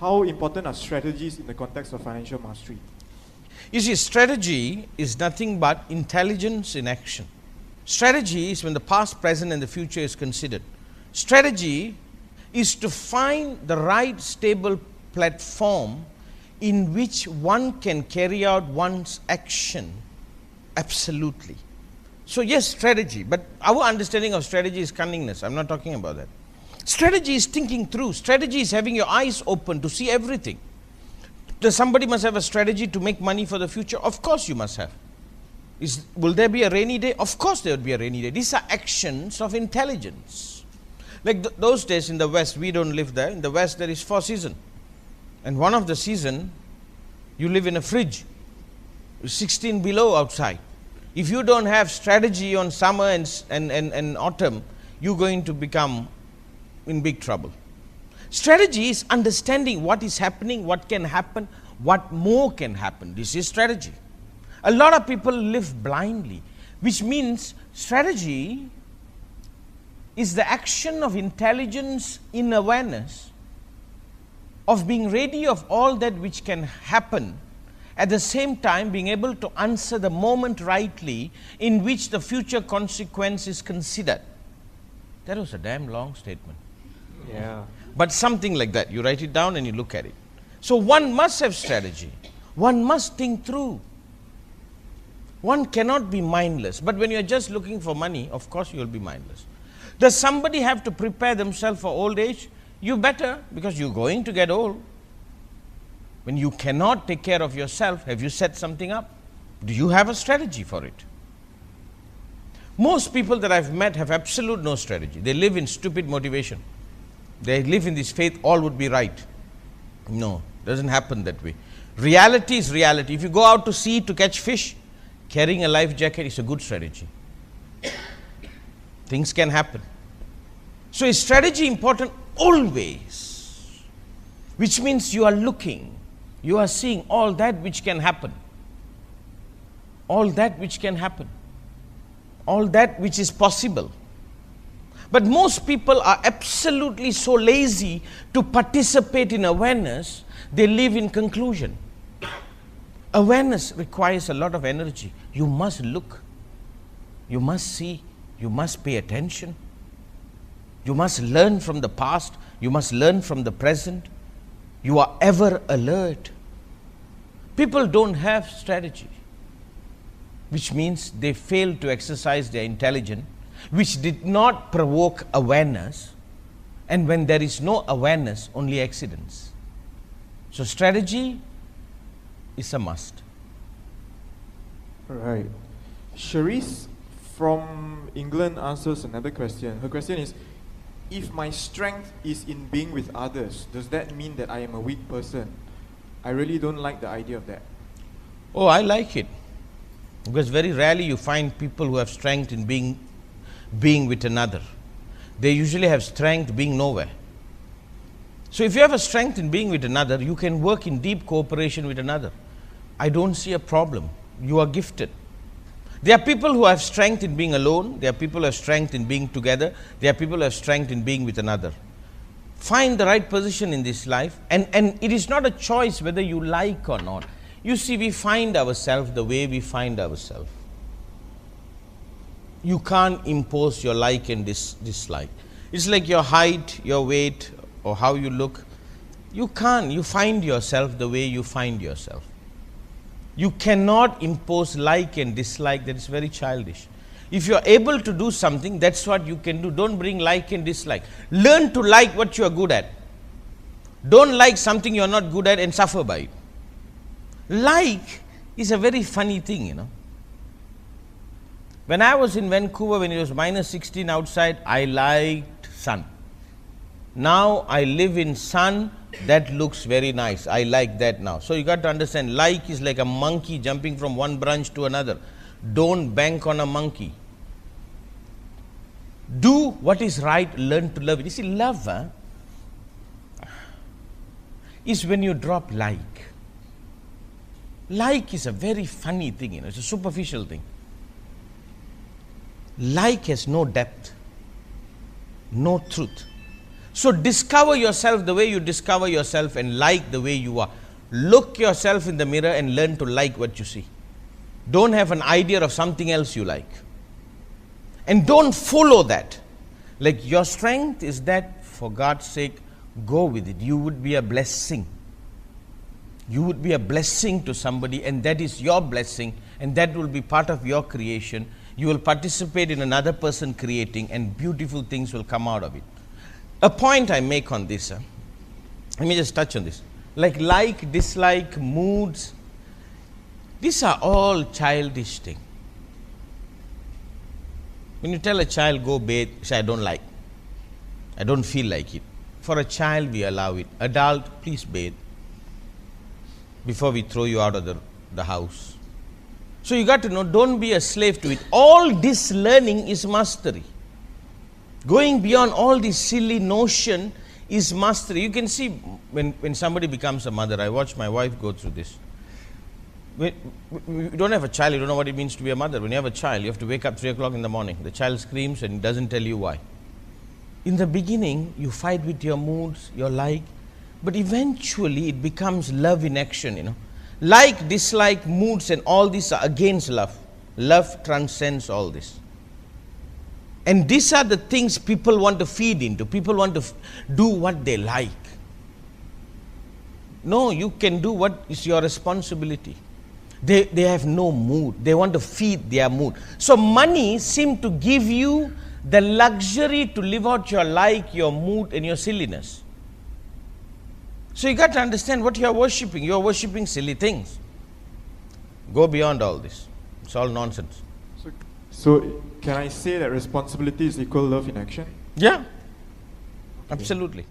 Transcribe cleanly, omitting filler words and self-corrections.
how important are strategies in the context of financial mastery? You see, strategy is nothing but intelligence in action. Strategy is when the past, present and the future is considered. Strategy is to find the right stable platform in which one can carry out one's action absolutely. So yes, strategy, but our understanding of strategy is cunningness. I'm not talking about that. Strategy is thinking through. Strategy is having your eyes open to see everything. Does somebody must have a strategy to make money for the future? Of course you must have. Will there be a rainy day? Of course there would be a rainy day. These are actions of intelligence. Like those days in the West, we don't live there. In the West there is 4 seasons. And one of the season, you live in a fridge. 16 below outside. If you don't have strategy on summer and autumn, you're going to become in big trouble. Strategy is understanding what is happening, what can happen, what more can happen. This is strategy. A lot of people live blindly, which means strategy is the action of intelligence in awareness, of being ready of all that which can happen, at the same time being able to answer the moment rightly in which the future consequence is considered. That was a damn long statement. Yeah. But something like that. You write it down and you look at it. So one must have strategy. One must think through. One cannot be mindless. But when you are just looking for money, of course you will be mindless. Does somebody have to prepare themselves for old age? You better, because you're going to get old. When you cannot take care of yourself, have you set something up? Do you have a strategy for it? Most people that I've met have absolute no strategy. They live in stupid motivation. They live in this faith, all would be right. No, doesn't happen that way. Reality is reality. If you go out to sea to catch fish, carrying a life jacket is a good strategy. Things can happen. So is strategy important? Always. Which means you are looking, you are seeing all that which can happen. All that which can happen. All that which is possible. But most people are absolutely so lazy to participate in awareness, they live in conclusion. Awareness requires a lot of energy. You must look, you must see, you must pay attention. You must learn from the past, you must learn from the present. You are ever alert. People don't have strategy, which means they fail to exercise their intelligence, which did not provoke awareness, and when there is no awareness, only accidents. So strategy is a must. Right. Cherise from England answers another question. Her question is, if my strength is in being with others, does that mean that I am a weak person? I really don't like the idea of that. Oh, I like it. Because very rarely you find people who have strength in being with another. They usually have strength being nowhere. So if you have a strength in being with another, you can work in deep cooperation with another. I don't see a problem. You are gifted. There are people who have strength in being alone. There are people who have strength in being together. There are people who have strength in being with another. Find the right position in this life, and it is not a choice whether you like or not. You see, we find ourselves the way we find ourselves. You can't impose your like and dislike. It's like your height, your weight, or how you look. You can't. You find yourself the way you find yourself. You cannot impose like and dislike. That is very childish. If you are able to do something, that's what you can do. Don't bring like and dislike. Learn to like what you are good at. Don't like something you are not good at and suffer by it. Like is a very funny thing, you know. When I was in Vancouver, when it was minus 16 outside, I liked sun. Now I live in sun, that looks very nice. I like that now. So you got to understand, like is like a monkey jumping from one branch to another. Don't bank on a monkey. Do what is right, learn to love it. You see, love is when you drop like. Like is a very funny thing, you know, it's a superficial thing. Like has no depth, no truth. So discover yourself the way you discover yourself and like the way you are. Look yourself in the mirror and learn to like what you see. Don't have an idea of something else you like. And don't follow that. Like your strength is that, for God's sake, go with it. You would be a blessing. You would be a blessing to somebody, and that is your blessing, and that will be part of your creation. You will participate in another person creating, and beautiful things will come out of it. A point I make on this, let me just touch on this. Like, dislike, moods, these are all childish things. When you tell a child, go bathe, say, I don't like. I don't feel like it. For a child, we allow it. Adult, please bathe before we throw you out of the house. So you got to know, don't be a slave to it. All this learning is mastery. Going beyond all this silly notion is mastery. You can see when somebody becomes a mother, I watch my wife go through this. When you don't have a child, you don't know what it means to be a mother. When you have a child, you have to wake up 3 o'clock in the morning. The child screams and doesn't tell you why. In the beginning, you fight with your moods, your like, but eventually it becomes love in action, you know. Like, dislike, moods and all these are against love. Love transcends all this. And these are the things people want to feed into. People want to do what they like. No, you can do what is your responsibility. They have no mood. They want to feed their mood. So money seems to give you the luxury to live out your like, your mood and your silliness. So you got to understand what you are worshipping. You are worshipping silly things. Go beyond all this. It's all nonsense. So can I say that responsibility is equal love in action? Yeah, absolutely.